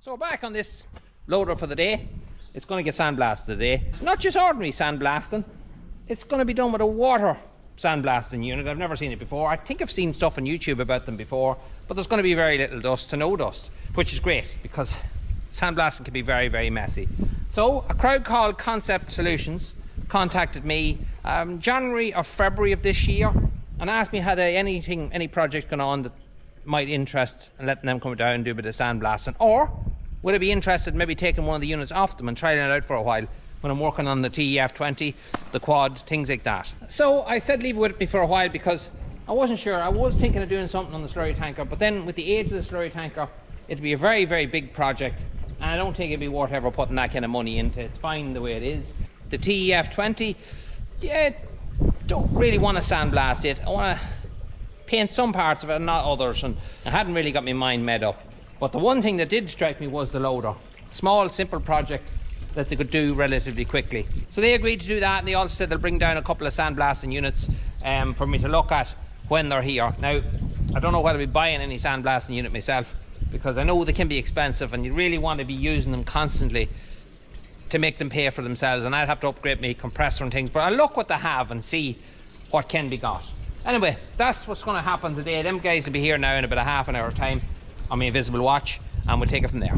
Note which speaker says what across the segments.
Speaker 1: So we're back on this loader for the day. It's going to get sandblasted today. Not just ordinary sandblasting. It's going to be done with a water sandblasting unit. I've never seen it before. I think I've seen stuff on YouTube about them before, but there's going to be very little dust to no dust, which is great because sandblasting can be very, very messy. So a crowd called Concept Solutions contacted me January or February of this year and asked me had any project going on that might interest and letting them come down and do a bit of sandblasting, or would I be interested in maybe taking one of the units off them and trying it out for a while when I'm working on the TEF20, the quad, things like that. So I said leave it with me for a while because I wasn't sure. I was thinking of doing something on the slurry tanker, but then with the age of the slurry tanker, it'd be a very, very big project, and I don't think it'd be worth ever putting that kind of money into. It's fine the way it is. The TEF20, yeah, don't really want to sandblast it. I want to paint some parts of it and not others, and I hadn't really got my mind made up. But the one thing that did strike me was the loader. Small, simple project that they could do relatively quickly. So they agreed to do that, and they also said they'll bring down a couple of sandblasting units for me to look at when they're here. Now, I don't know whether I'll be buying any sandblasting unit myself, because I know they can be expensive and you really want to be using them constantly to make them pay for themselves, and I'd have to upgrade my compressor and things, but I'll look what they have and see what can be got. Anyway, that's what's going to happen today. Them guys will be here now in about a half an hour time on my invisible watch, and we'll take it from there.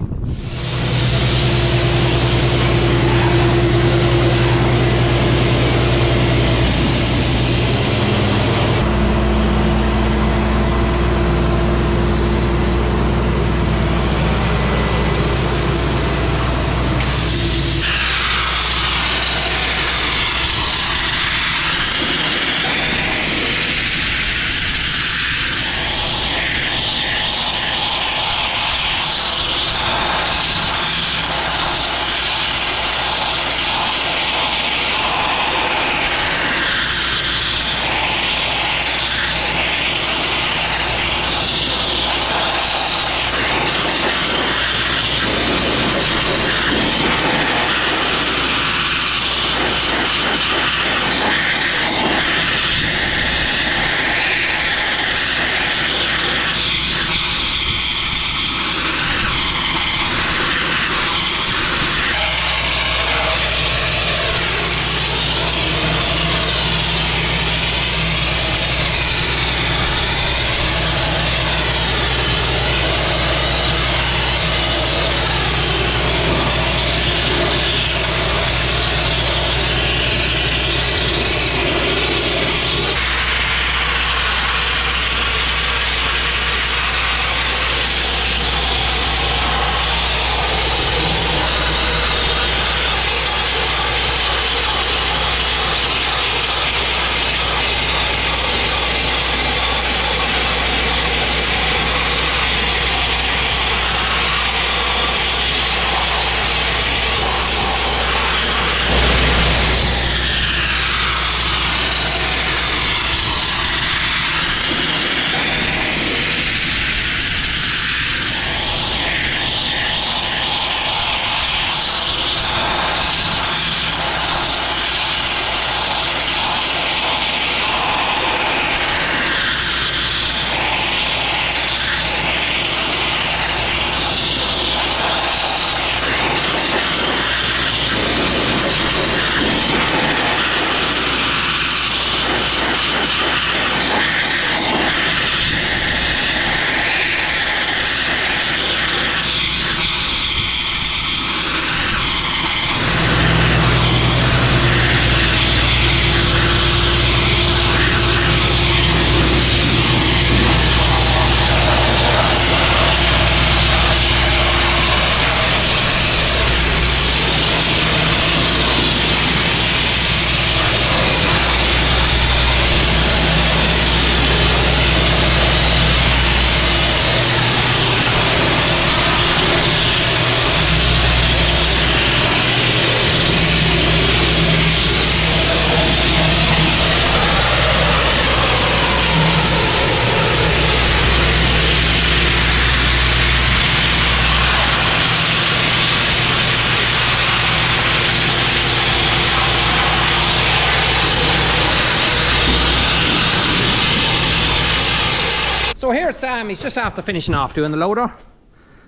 Speaker 1: So here's Sam, he's just after finishing off doing the loader.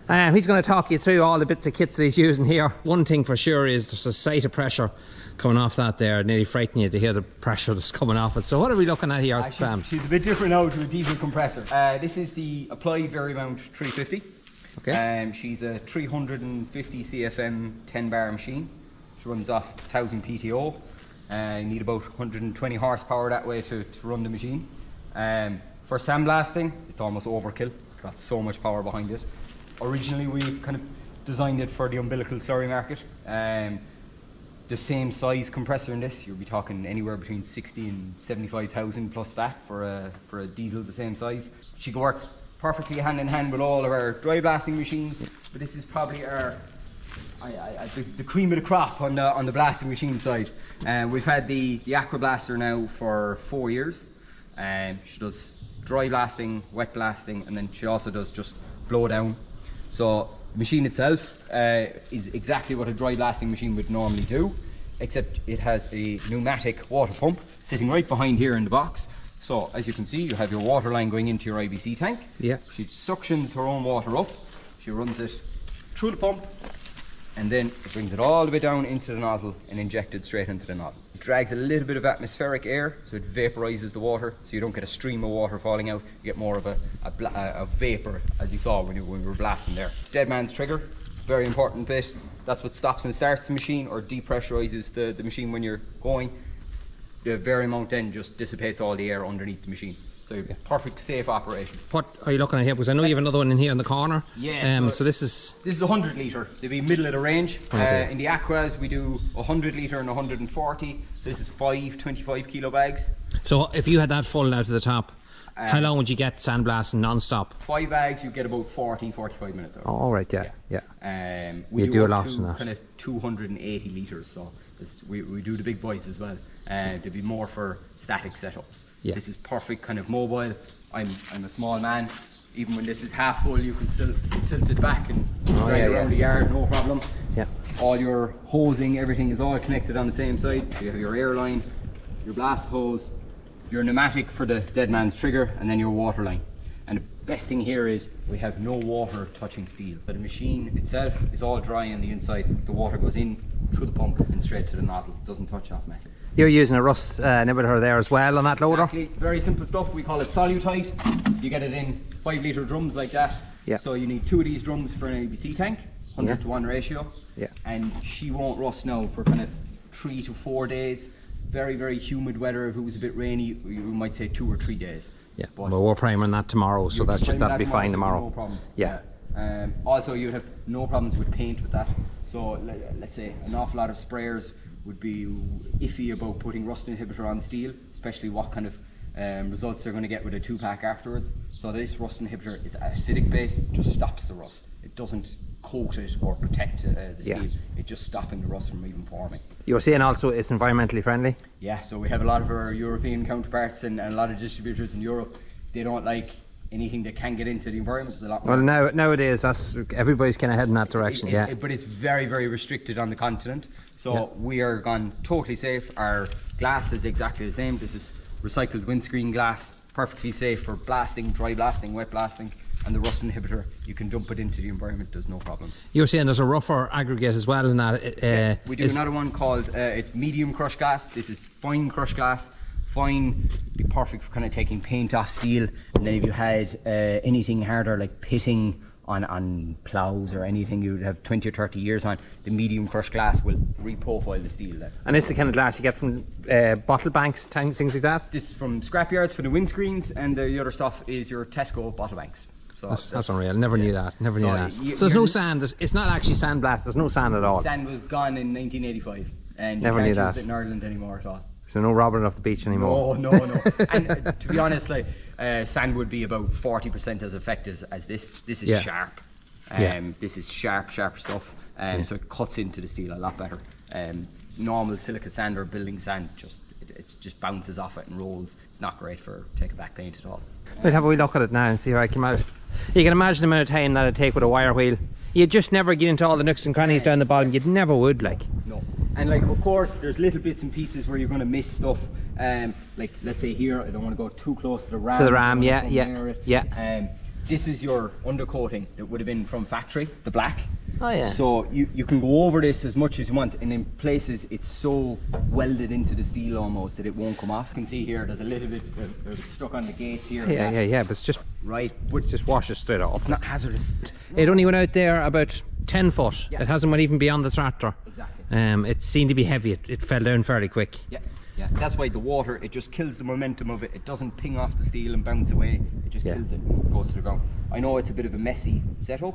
Speaker 1: He's going to talk you through all the bits of kits that he's using here. One thing for sure is there's a sight of pressure coming off that there. Nearly frightening you to hear the pressure that's coming off it. So what are we looking at here, Sam?
Speaker 2: She's a bit different now to a diesel compressor. This is the Applied Varimount 350.
Speaker 1: Okay.
Speaker 2: She's a 350 CFM 10 bar machine. She runs off 1000 PTO. You need about 120 horsepower that way to run the machine. For sandblasting, it's almost overkill. It's got so much power behind it. Originally, we kind of designed it for the umbilical slurry market. The same size compressor in this, you'll be talking anywhere between 60 and 75,000 plus VAT for a diesel the same size. She works perfectly hand in hand with all of our dry blasting machines, but this is probably our the cream of the crop on the blasting machine side. We've had the Aquablaster now for 4 years. She does dry blasting, wet blasting, and then she also does just blow down. So the machine itself is exactly what a dry blasting machine would normally do, except it has a pneumatic water pump sitting right behind here in the box. So as you can see, you have your water line going into your IBC tank.
Speaker 1: Yeah.
Speaker 2: She suctions her own water up. She runs it through the pump, and then it brings it all the way down into the nozzle and injected straight into the nozzle. It drags a little bit of atmospheric air, so it vaporizes the water, so you don't get a stream of water falling out. You get more of a vapor, as you saw when we were blasting there. Dead man's trigger, very important bit. That's what stops and starts the machine, or depressurizes the machine when you're going. The Varimount then just dissipates all the air underneath the machine. So perfect, safe operation.
Speaker 1: What are you looking at here? Because I know you have another one in here in the corner.
Speaker 2: Yeah.
Speaker 1: So this is
Speaker 2: 100 litre. They'll be middle of the range. Okay. In the Aquas we do 100 litre and 140. So this is 5 25 kilo bags.
Speaker 1: So if you had that full now to the top, how long would you get sandblasting non-stop?
Speaker 2: 5 bags, you get about 40-45 minutes out.
Speaker 1: Oh, all right, yeah.
Speaker 2: We
Speaker 1: do a lot in that.
Speaker 2: Kind of 280 litres. So we do the big boys as well. There'd be more for static setups. Yeah. This is perfect kind of mobile. I'm a small man. Even when this is half full, you can still tilt it back and drag it around the yard, no problem. Yeah. All your hosing, everything is all connected on the same side. So you have your air line, your blast hose, your pneumatic for the dead man's trigger, and then your water line. And the best thing here is we have no water touching steel. But the machine itself is all dry on the inside. The water goes in through the pump and straight to the nozzle. It doesn't touch off metal.
Speaker 1: You're using a rust inhibitor there as well on that loader?
Speaker 2: Exactly. Very simple stuff. We call it solutite. You get it in 5 litre drums like that. Yeah. So you need 2 of these drums for an ABC tank, 100 to 1 ratio. Yeah. And she won't rust now for kind of 3 to 4 days. Very, very humid weather. If it was a bit rainy, you might say 2 or 3 days. Yeah. But well,
Speaker 1: we're priming that tomorrow, so that'll be fine tomorrow.
Speaker 2: No problem.
Speaker 1: Yeah.
Speaker 2: Also, you'd have no problems with paint with that. So let's say an awful lot of sprayers would be iffy about putting rust inhibitor on steel, especially what kind of results they're going to get with a 2-pack afterwards. So this rust inhibitor is acidic base, just stops the rust. It doesn't coat it or protect the steel. It's just stopping the rust from even forming.
Speaker 1: You're saying also it's environmentally friendly?
Speaker 2: Yeah, so we have a lot of our European counterparts and a lot of distributors in Europe. They don't like anything that can get into the environment. There's a lot more.
Speaker 1: Well, nowadays everybody's kind of heading that direction.
Speaker 2: But it's very, very restricted on the continent. So we are gone totally safe. Our glass is exactly the same. This is recycled windscreen glass, perfectly safe for blasting, dry blasting, wet blasting. And the rust inhibitor, you can dump it into the environment, there's no problems.
Speaker 1: You're saying there's a rougher aggregate as well in that?
Speaker 2: We do another one called, it's medium crushed glass. This is fine crushed glass. Fine, be perfect for kind of taking paint off steel. And then if you had anything harder like pitting on ploughs or anything you would have 20 or 30 years on, the medium crushed glass will reprofile the steel then.
Speaker 1: And it's the kind of glass you get from bottle banks, things like that?
Speaker 2: This is from scrapyards for the windscreens, and the other stuff is your Tesco bottle banks. So
Speaker 1: that's unreal. Never knew that. Never knew that. So there's no sand. It's not actually sandblast. There's no sand at all.
Speaker 2: Sand was gone in 1985, and
Speaker 1: never knew that.
Speaker 2: Use it in Ireland anymore at all.
Speaker 1: So no robbing off the beach anymore.
Speaker 2: No. And to be honest, like sand would be about 40% as effective as this. This is sharp. This is sharp stuff. So it cuts into the steel a lot better. Normal silica sand or building sand it just bounces off it and rolls. It's not great for taking back paint at all.
Speaker 1: We'll have a wee look at it now and see how I come out. You can imagine the amount of time that it'd take with a wire wheel. You'd just never get into all the nooks and crannies down the bottom. You'd never would, like.
Speaker 2: No. And like, of course, there's little bits and pieces where you're going to miss stuff. Like, let's say here, I don't want to go too close to the ram.
Speaker 1: To the ram, yeah.
Speaker 2: This is your undercoating that would have been from factory, the black.
Speaker 1: Oh yeah.
Speaker 2: So you can go over this as much as you want, and in places it's so welded into the steel almost that it won't come off. You can see here there's a little bit stuck on the gates here.
Speaker 1: Yeah, but it's just
Speaker 2: right.
Speaker 1: It just washes straight off.
Speaker 2: It's not hazardous.
Speaker 1: It only went out there about 10 foot. Yeah. It hasn't went even beyond the tractor.
Speaker 2: Exactly.
Speaker 1: It seemed to be heavy. It fell down fairly quick.
Speaker 2: Yeah. Yeah, that's why the water, it just kills the momentum of it. It doesn't ping off the steel and bounce away. It just kills it, goes to the ground. I know it's a bit of a messy setup,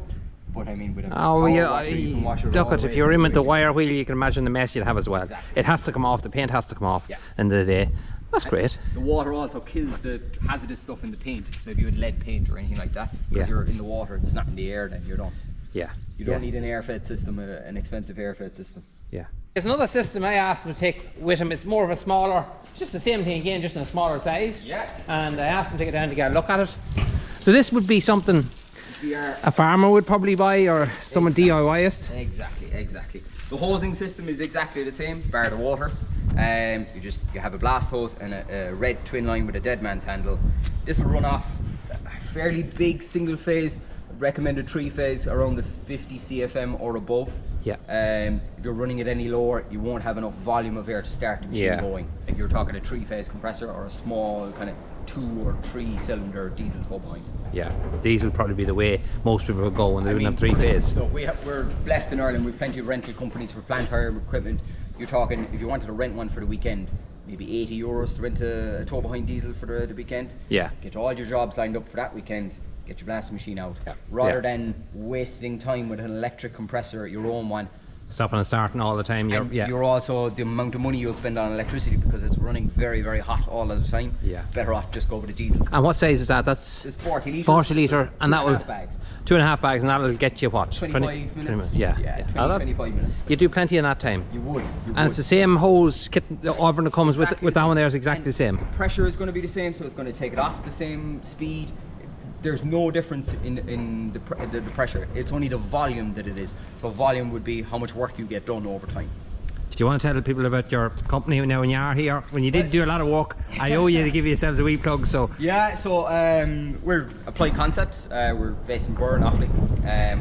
Speaker 2: but I mean, with a power washer, you can wash it all
Speaker 1: look,
Speaker 2: the
Speaker 1: if
Speaker 2: way
Speaker 1: you're in with the
Speaker 2: away.
Speaker 1: wire wheel, you can imagine the mess you'll have as well.
Speaker 2: Exactly.
Speaker 1: It has to come off. The paint has to come off.
Speaker 2: Yeah.
Speaker 1: End of the day. That's great.
Speaker 2: The water also kills the hazardous stuff in the paint. So if you had lead paint or anything like that, because you're in the water, it's not in the air, then you're done.
Speaker 1: Yeah.
Speaker 2: You don't need an air-fed system, an expensive air-fed system.
Speaker 1: Yeah. There's another system I asked him to take with him. It's more of a smaller, just the same thing again, just in a smaller size.
Speaker 2: Yeah.
Speaker 1: And I asked him to take it down to get a look at it. So this would be something a farmer would probably buy, or someone DIY-ist.
Speaker 2: Exactly. The hosing system is exactly the same, bar the water. You have a blast hose and a red twin line with a dead man's handle. This will run off a fairly big single phase, recommended 3-phase around the 50 CFM or above.
Speaker 1: Yeah.
Speaker 2: If you're running it any lower, you won't have enough volume of air to start the machine going. If you're talking a 3-phase compressor or a small kind of 2 or 3 cylinder diesel turbine.
Speaker 1: Yeah, diesel will probably be the way most people would go when they don't have 3-phase.
Speaker 2: Look, we're blessed in Ireland. We've plenty of rental companies for plant hire equipment. You're talking, if you wanted to rent one for the weekend, maybe 80 euros to rent a tow behind diesel for the weekend.
Speaker 1: Yeah.
Speaker 2: Get all your jobs lined up for that weekend. Get your blasting machine out. Rather than wasting time with an electric compressor, your own one.
Speaker 1: Stopping and starting all the time.
Speaker 2: You're also, the amount of money you'll spend on electricity, because it's running very, very hot all of the time.
Speaker 1: Yeah.
Speaker 2: Better off just go with the diesel.
Speaker 1: And what size is that? That's
Speaker 2: It's 40 litres.
Speaker 1: 40 litre, and that will
Speaker 2: 2.5 bags.
Speaker 1: 2.5 bags, and that will get you what?
Speaker 2: 25 minutes.
Speaker 1: Yeah.
Speaker 2: 25 minutes.
Speaker 1: You do plenty in that time.
Speaker 2: You would.
Speaker 1: And it's the same hose kit, the oven that comes with that one there is exactly the same.
Speaker 2: Pressure is going to be the same, so it's going to take it off the same speed. There's no difference in the pressure. It's only the volume that it is. So volume would be how much work you get done over time.
Speaker 1: Do you want to tell people about your company now when you are here? When you did do a lot of work, I owe you to give yourselves a wee plug. So
Speaker 2: yeah, so we're Applied Concepts. We're based in Burren, Offaly.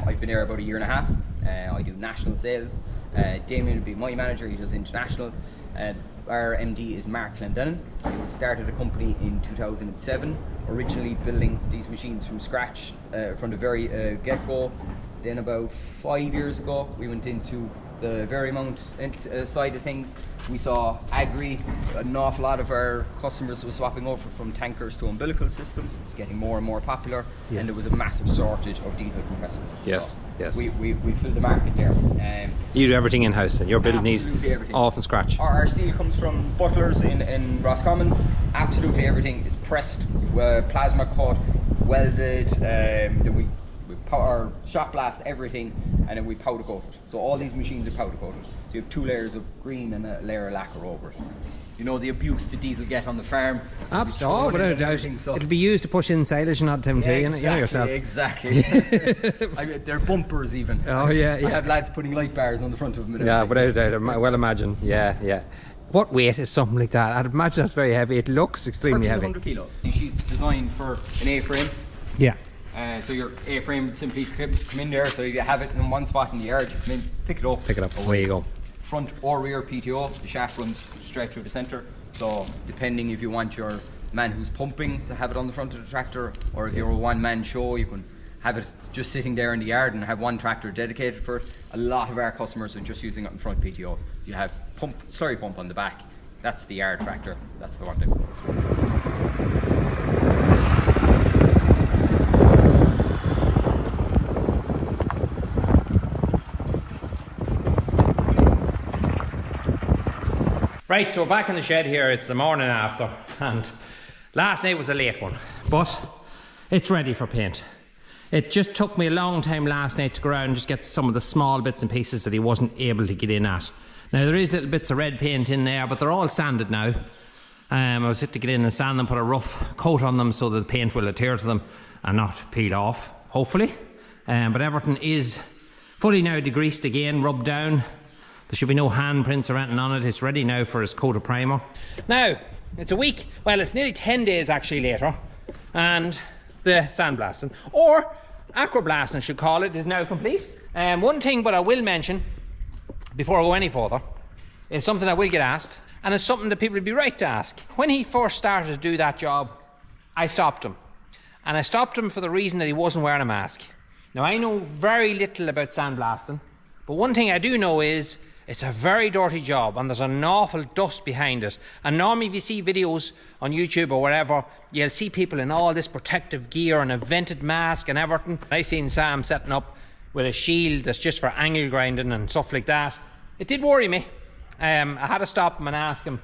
Speaker 2: I've been here about 1.5 years. I do national sales. Damien would be my manager. He does international. Our MD is Mark Clendenin. He started a company in 2007, originally building these machines from scratch, from the very get-go. Then about 5 years ago, we went into the Varimount side of things. We saw agri, an awful lot of our customers were swapping over from tankers to umbilical systems. It was getting more and more popular, and there was a massive shortage of diesel compressors.
Speaker 1: Yes, yes.
Speaker 2: We filled the market there.
Speaker 1: You do everything in-house then? You're building these all from scratch?
Speaker 2: Our steel comes from Butlers in Roscommon. Absolutely everything is pressed, plasma cut, welded, then we powder, shot blast everything, and then we powder coat it. So all these machines are powder coated. So you have 2 layers of green and a layer of lacquer over it. You know the abuse the diesel get on the farm.
Speaker 1: Absolutely, without a doubt.
Speaker 2: So.
Speaker 1: It'll be used to push in silage and not to too, you know yourself.
Speaker 2: Exactly. They're bumpers even.
Speaker 1: Oh yeah.
Speaker 2: I have lads putting light bars on the front of them.
Speaker 1: Yeah, without a doubt. I well imagine. Yeah. What weight is something like that? I'd imagine that's very heavy. It looks extremely heavy.
Speaker 2: 100 kilos. She's designed for an A-frame.
Speaker 1: Yeah.
Speaker 2: So your A-frame would simply come in there, so if you have it in one spot in the yard, you come in, pick it up.
Speaker 1: Away you go.
Speaker 2: Front or rear PTO, the shaft runs straight through the centre. So depending if you want your man who's pumping to have it on the front of the tractor, or if you're a one-man show, you can have it just sitting there in the yard and have one tractor dedicated for it. A lot of our customers are just using it in front PTOs. You have slurry pump on the back. That's the yard tractor. That's the one thing.
Speaker 1: Right, so we're back in the shed here. It's the morning after, and last night was a late one, but it's ready for paint. It just took me a long time last night to go around and just get some of the small bits and pieces that he wasn't able to get in at. Now there is little bits of red paint in there, but they're all sanded now. I was had to get in and sand them, put a rough coat on them so that the paint will adhere to them and not peel off, hopefully. But everything is fully now degreased again, rubbed down. There should be no handprints or anything on it. It's ready now for his coat of primer. Now, it's a week, well, it's nearly 10 days actually later, and the sandblasting, or aquablasting should call it, is now complete. One thing but I will mention before I go any further is something I will get asked, and it's something that people would be right to ask. When he first started to do that job, I stopped him. And I stopped him for the reason that he wasn't wearing a mask. Now, I know very little about sandblasting, but one thing I do know is it's a very dirty job and there's an awful dust behind it. And normally if you see videos on YouTube or wherever, you'll see people in all this protective gear and a vented mask and everything. I seen Sam setting up with a shield that's just for angle grinding and stuff like that. It did worry me. I had to stop him and ask him,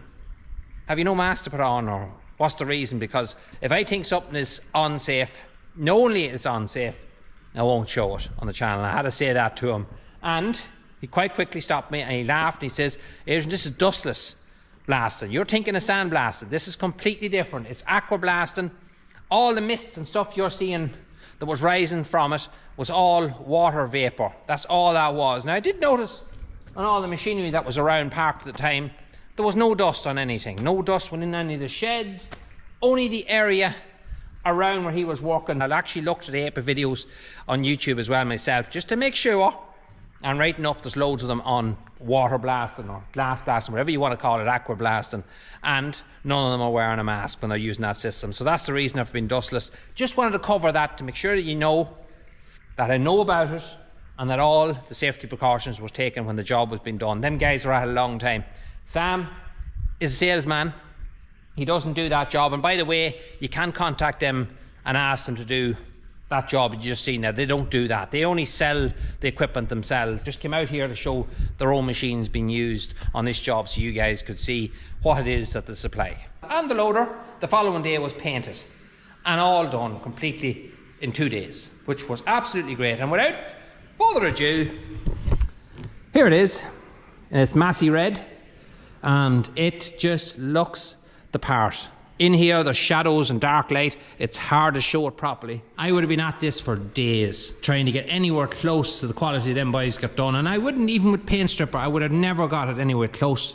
Speaker 1: have you no mask to put on, or what's the reason? Because if I think something is unsafe, knowingly it's unsafe, I won't show it on the channel. I had to say that to him. And he quite quickly stopped me and he laughed and he says, Adrian, this is dustless blasting. You're thinking of sandblasting. This is completely different. It's aquablasting. All the mists and stuff you're seeing that was rising from it was all water vapor. That's all that was. Now, I did notice on all the machinery that was around parked at the time, there was no dust on anything. No dust went in any of the sheds. Only the area around where he was working. I'll actually look at the APA videos on YouTube as well myself, just to make sure, and right enough there's loads of them on water blasting or glass blasting, whatever you want to call it, aqua blasting, and none of them are wearing a mask when they're using that system. So that's the reason I've been dustless. Just wanted to cover that to make sure that you know that I know about it and that all the safety precautions was taken when the job was being done. Them guys are at it a long time. Sam is a salesman. He doesn't do that job, and by the way, you can contact them and ask them to do that job you just seen there. They don't do that. They only sell the equipment themselves. Just came out here to show their own machines being used on this job so you guys could see what it is that they supply. And the loader, the following day, was painted and all done completely in 2 days, which was absolutely great. And without further ado, here it is. And it's massy red and it just looks the part. In here there's shadows and dark light. It's hard to show it properly. I would have been at this for days trying to get anywhere close to the quality them boys got done, and I wouldn't, even with paint stripper, I would have never got it anywhere close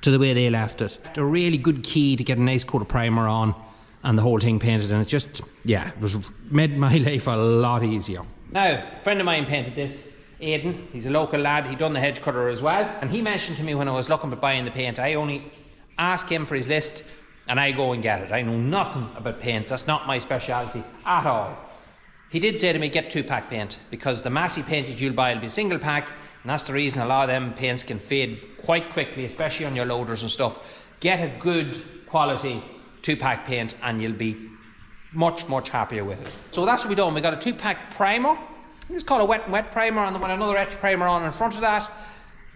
Speaker 1: to the way they left it. A really good key to get a nice coat of primer on and the whole thing painted, and it just, yeah, it was made my life a lot easier. Now, a friend of mine painted this, Aidan. He's a local lad. He done the hedge cutter as well, and he mentioned to me when I was looking at buying the paint, I only ask him for his list and I go and get it. I know nothing about paint. That's not my speciality at all. He did say to me, get 2-pack paint, because the massy paint that you'll buy will be single pack, and that's the reason a lot of them paints can fade quite quickly, especially on your loaders and stuff. Get a good quality 2-pack paint and you'll be much happier with it. So that's what we done. We got a 2-pack primer. It's called a wet and wet primer, and then with another etch primer on in front of that.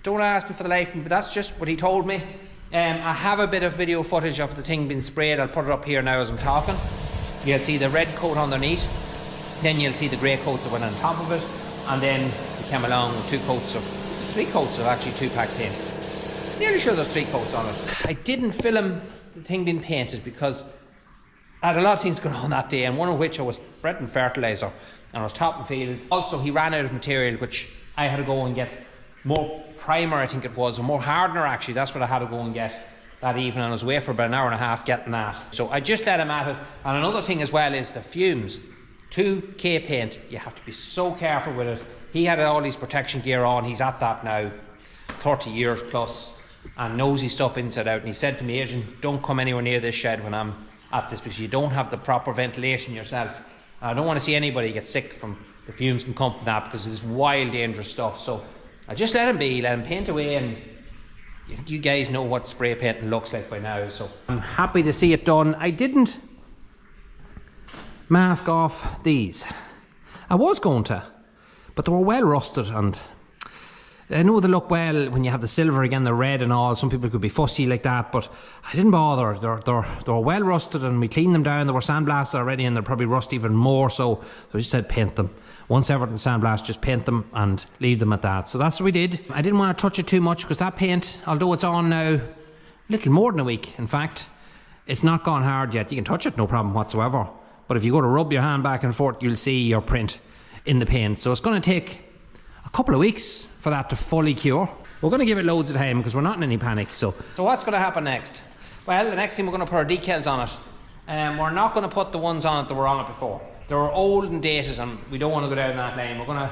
Speaker 1: Don't ask me for the life of me, but that's just what he told me. I have a bit of video footage of the thing being sprayed. I'll put it up here now as I'm talking. You'll see the red coat underneath, then you'll see the grey coat that went on top of it, and then we came along with 3 coats of actually 2-pack paint. Nearly sure there's 3 coats on it. I didn't film the thing being painted because I had a lot of things going on that day, and one of which I was spreading fertiliser and I was topping fields. Also, he ran out of material, which I had to go and get more primer, I think it was, or more hardener actually. That's what I had to go and get that evening. I was away for about an hour and a half getting that. So I just let him at it. And another thing as well is the fumes. 2K paint, you have to be so careful with it. He had all his protection gear on. He's at that now, 30 years plus, and knows his stuff inside out. And he said to me, Adrian, don't come anywhere near this shed when I'm at this, because you don't have the proper ventilation yourself. I don't want to see anybody get sick from the fumes can come from that, because it's wild dangerous stuff. So I just let him be, let him paint away, and you guys know what spray painting looks like by now. So I'm happy to see it done. I didn't mask off these. I was going to, but they were well rusted, and I know they look well when you have the silver again, the red and all. Some people could be fussy like that, but I didn't bother. They were well rusted, and we cleaned them down. They were sandblasted already, and they'll probably rust even more. So I just said paint them. Once everything's sandblasted, just paint them and leave them at that. So that's what we did. I didn't want to touch it too much, because that paint, although it's on now a little more than a week, in fact, it's not gone hard yet. You can touch it, no problem whatsoever. But if you go to rub your hand back and forth, you'll see your print in the paint. So it's going to take a couple of weeks for that to fully cure. We're going to give it loads of time because we're not in any panic. So what's going to happen next? Well, the next thing, we're going to put our decals on it. We're not going to put the ones on it that were on it before. They were old and dated, and we don't want to go down that lane. We're going to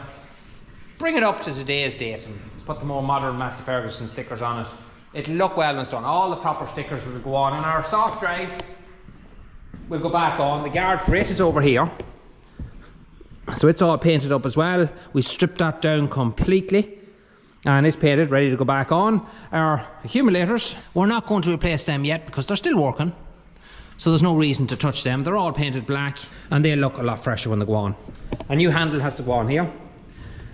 Speaker 1: bring it up to today's date and put the more modern Massey Ferguson stickers on it. It'll look well when it's done. All the proper stickers will go on. And our soft drive will go back on. The guard for it is over here. So it's all painted up as well. We stripped that down completely. And it's painted, ready to go back on. Our accumulators, we're not going to replace them yet because they're still working. So there's no reason to touch them. They're all painted black and they look a lot fresher when they go on. A new handle has to go on here.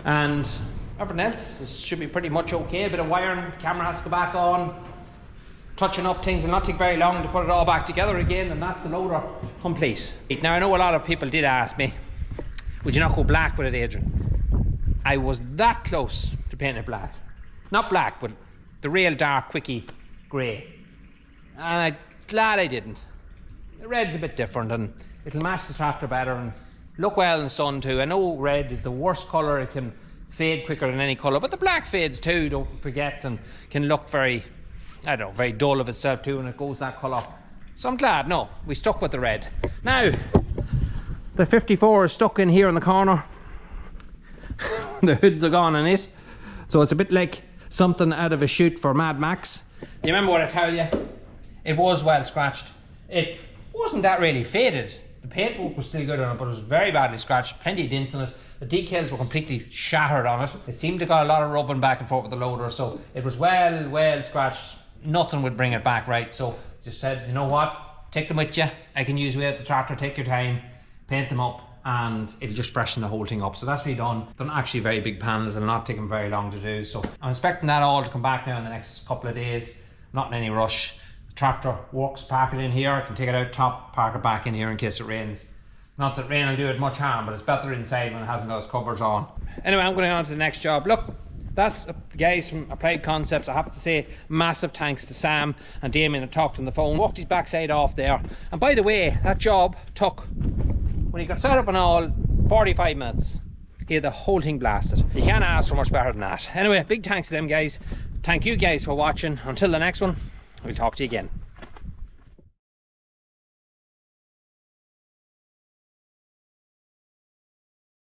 Speaker 1: And everything else should be pretty much okay. A bit of wiring, camera has to go back on. Touching up things will not take very long to put it all back together again, and that's the loader complete. Now I know a lot of people did ask me, would you not go black with it, Adrian? I was that close to painting it black. Not black, but the real dark, quickie grey. And I'm glad I didn't. The red's a bit different and it'll match the tractor better and look well in the sun too. I know red is the worst colour, it can fade quicker than any colour, but the black fades too, don't forget, and can look very, I don't know, very dull of itself too when it goes that colour. So I'm glad, no, we stuck with the red. Now, the 54 is stuck in here in the corner. The hoods are gone in it. So it's a bit like something out of a shoot for Mad Max. You remember what I tell you? It was well scratched. It wasn't that really faded. The paintwork was still good on it, but it was very badly scratched. Plenty of dents in it. The decals were completely shattered on it. It seemed to got a lot of rubbing back and forth with the loader, so it was well scratched. Nothing would bring it back right. So just said, you know what? Take them with you. I can use with the tractor. Take your time, paint them up, and it'll just freshen the whole thing up. So that's really done. Done actually very big panels and not taking very long to do. So I'm expecting that all to come back now in the next couple of days. Not in any rush. The tractor works, park it in here. I can take it out top, park it back in here in case it rains. Not that rain will do it much harm, but it's better inside when it hasn't got its covers on. Anyway, I'm going on to the next job. Look, that's the guys from Applied Concepts. I have to say massive thanks to Sam and Damien that talked on the phone. Walked his backside off there. And by the way, that job took, when he got set up and all, 45 minutes. He had the whole thing blasted. You can't ask for much better than that. Anyway, big thanks to them guys. Thank you guys for watching. Until the next one, we'll talk to you again.